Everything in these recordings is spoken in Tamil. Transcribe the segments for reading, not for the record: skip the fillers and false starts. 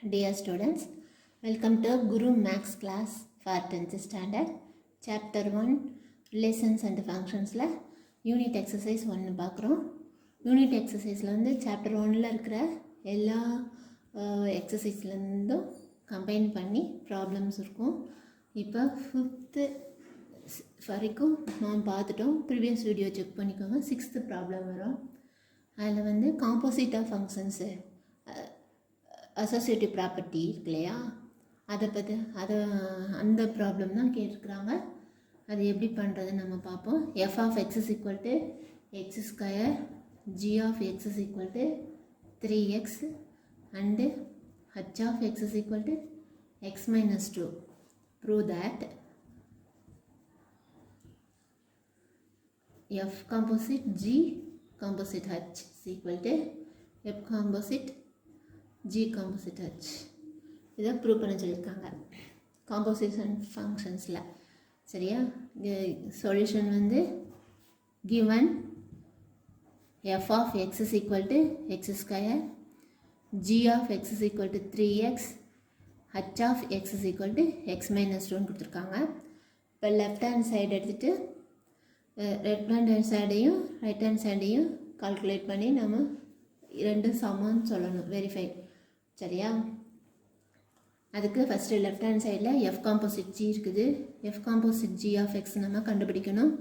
Dear students, welcome to Guru Max class for 10th standard, chapter 1, relations and functions la unit exercise 1 பார்க்குறோம். unit exerciseல வந்து chapter 1ல இருக்கிற எல்லா exerciseலேருந்தும் கம்பைன் பண்ணி ப்ராப்ளம்ஸ் இருக்கும். இப்போ 5th வரைக்கும் நாம் பார்த்துட்டோம். ப்ரீவியஸ் வீடியோ செக் பண்ணிக்கோங்க. 6th ப்ராப்ளம் வரும். அதில் வந்து composite of functions associative property இருக்கு இல்லையா, அந்த ப்ராப்ளம் தான் கேட்டிருக்கிறாங்க. அது எப்படி பண்ணுறதுன்னு நம்ம பார்ப்போம். F of x is equal to x square, g of x is equal to 3x and h of x is equal to x minus 2. Prove that f composite g composite h is equal to f composite g composite h. இதை ப்ரூவ் பண்ண சொல்லியிருக்காங்க காம்போசிஷன் ஃபங்க்ஷன்ஸில். சரியா? சொல்யூஷன் வந்து given f of x is equal to x square, g of x is equal to 3x, h of x is equal to x minus 2 கொடுத்துருக்காங்க. இப்போ லெஃப்ட் ஹேண்ட் சைடு எடுத்துகிட்டு லெஃப்ட் ஹேண்ட் சைடையும் ரைட் ஹேண்ட் சைடையும் கால்குலேட் பண்ணி நம்ம ரெண்டு சமம்னு சொல்லணும், வெரிஃபை. சரியா? அதுக்கு ஃபஸ்ட்டு லெஃப்ட் ஹேண்ட் சைடில் எஃப் காம்போசிட் ஜி இருக்குது. F composite g of x நம்ம கண்டுபிடிக்கணும்.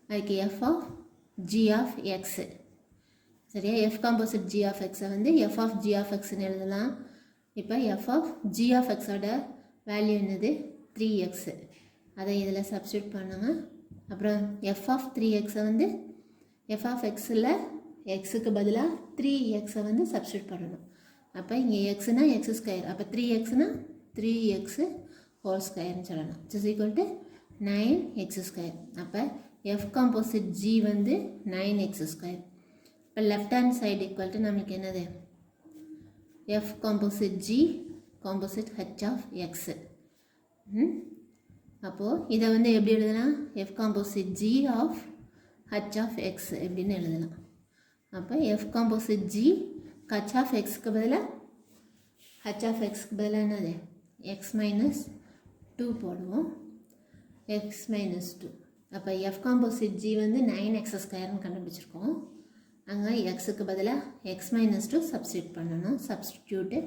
அதுக்கு f of g of x. சரியா? எஃப் காம்போசிட் ஜி ஆஃப் எக்ஸை வந்து எஃப் ஆஃப் ஜி ஆஃப் எக்ஸ்ன்னு எழுதலாம். இப்போ எஃப் ஆஃப் ஜி ஆஃப் எக்ஸோட வேல்யூ என்னது? 3x. அதை இதில் சப்ஸ்டியூட் பண்ணுங்க. அப்புறம் எஃப் ஆஃப் 3xஐ வந்து எஃப் ஆஃப் எக்ஸில் எக்ஸுக்கு பதிலாக 3xஐ வந்து சப்ஸ்டியூட் பண்ணணும். அப்போ இங்கே எக்ஸ்னா எக்ஸ் ஸ்கொயர், அப்போ 3xனா 3x ஹோல் ஸ்கொயர்னு சொல்லணும். It's equal to 9x square. அப்போ எஃப் காம்போசிட் ஜி வந்து 9x ஸ்கொயர். இப்போ left hand side equal to நம்மளுக்கு என்னது? F composite g composite h of x. அப்போது இதை வந்து எப்படி எழுதலாம்? F composite g of h of x எப்படின்னு எழுதலாம். அப்போ f composite g h of எக்ஸுக்கு பதிலாக ஹச் ஆஃப் எக்ஸுக்கு பதிலாக என்னது? எக்ஸ் மைனஸ் 2 போடுவோம். X minus 2. அப்போ எஃப் காம்போசிட் ஜி வந்து 9x ஸ்கொயர்னு கண்டுபிடிச்சிருக்கோம். அங்கே எக்ஸுக்கு பதிலாக எக்ஸ் மைனஸ் 2 சப்ஸ்டியூட் பண்ணணும். சப்ஸ்டியூட்டு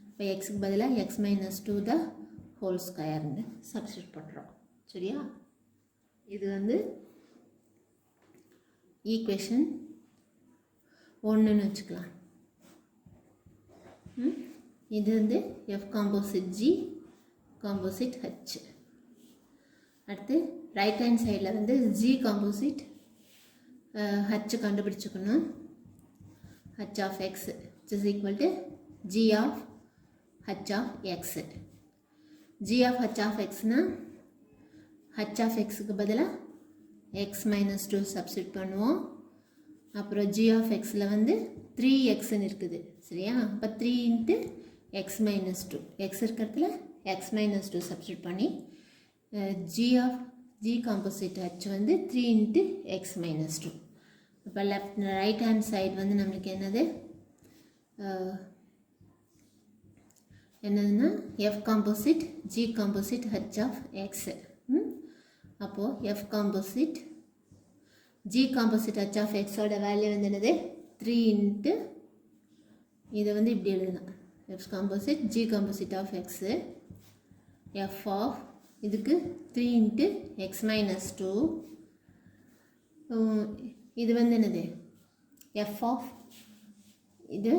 இப்போ எக்ஸுக்கு பதிலாக எக்ஸ் மைனஸ் 2 த ஹோல் ஸ்கொயர்னு சப்ஸ்டியூட் பண்ணுறோம். சரியா? இது வந்து ஈக்குவேஷன் 1ன்னு வச்சுக்கலாம். இது வந்து f composite g composite h. அடுத்து ரைட் ஹேண்ட் சைடில் வந்து ஜி காம்போசிட் ஹச் கண்டுபிடிச்சிக்கணும். H of x is equal to g of h of x. G of h of எக்ஸ்னால் ஹச் ஆஃப் எக்ஸுக்கு பதிலாக எக்ஸ் மைனஸ் 2 சப்ஸ்டியூட் பண்ணுவோம். அப்புறம் ஜி ஆஃப் எக்ஸில் வந்து 3xன்னு இருக்குது. சரியா? அப்போ 3 இன்ட்டு எக்ஸ் மைனஸ் 2, எக்ஸ் இருக்கிறதுல எக்ஸ் மைனஸ் 2 சப்ஸ்டியூட் பண்ணி g of g composite h வந்து 3 இன்ட்டு எக்ஸ் மைனஸ் 2. இப்போ லெஃப்ட் ரைட் ஹேண்ட் சைடு வந்து நம்மளுக்கு என்னதுன்னா f composite g composite h of x. அப்போது f composite g composite h of எக்ஸோட வேல்யூ வந்து என்னது? 3 இன்ட்டு இதை வந்து இப்படி எழுதலாம். F composite g composite of x f of இதுக்கு 3 இன்ட்டு எக்ஸ் மைனஸ் 2. இது வந்து என்னது? எஃப் ஆஃப் இது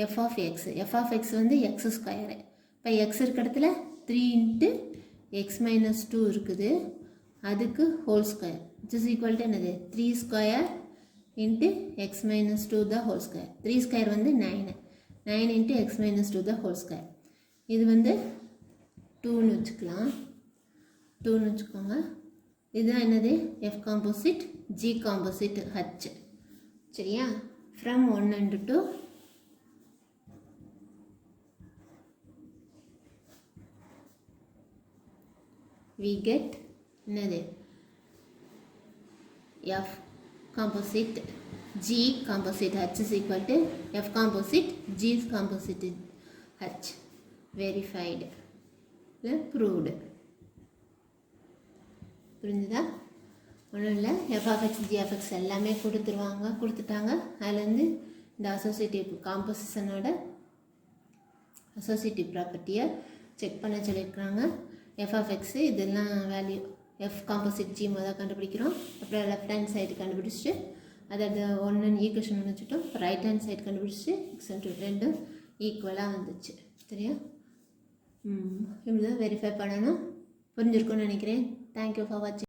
f of x. F of x வந்து எக்ஸ் ஸ்கொயரு. இப்போ எக்ஸ் இருக்கிற இடத்துல 3 இன்ட்டு எக்ஸ் மைனஸ் 2 இருக்குது. அதுக்கு whole square it's equal to என்னது? 3 square into x minus 2 the whole square. 3 square வந்து 9 into x minus 2 the whole square. இது வந்து 2ன்னு வச்சுக்கலாம். 2ன்னு வச்சுக்கோங்க. இதுதான் என்னது? F composite g composite H. சரியா? ஃப்ரம் 1 and 2 we get என்னது? F composite G composite H is equal to F composite G composite H. Verified இல்லை ப்ரூவ்டு. புரிஞ்சுதா? ஒன்றும் இல்லை, எஃப்ஆஃப்எக்ஸ் ஜிஎஃப்எக்ஸ் எல்லாமே கொடுத்துட்டாங்க. அதுலேருந்து இந்த அசோசியேட்டிவ் காம்போசிஷனோட அசோசியேட்டிவ் ப்ராப்பர்ட்டியை செக் பண்ண சொல்லியிருக்காங்க. எஃப்ஆஃப்எக்ஸு இதெல்லாம் வேல்யூ எஃப் காம்போசிட் ஜி முதல் கண்டுபிடிக்கிறோம். அப்புறம் லெஃப்ட் ஹேண்ட் சைடு கண்டுபிடிச்சிட்டு அதாவது ஒன்று ஈக்குவேஷன் ஒன்று வச்சுட்டோம். ரைட் ஹேண்ட் சைடு கண்டுபிடிச்சிட்டு எக்ஸல் ரெண்டும் ஈக்குவலாக வந்துச்சு. சரியா? இப்படி தான் வெரிஃபை பண்ணணும். புரிஞ்சிருக்கும்னு நினைக்கிறேன். தேங்க்யூ ஃபார் வாட்சிங்.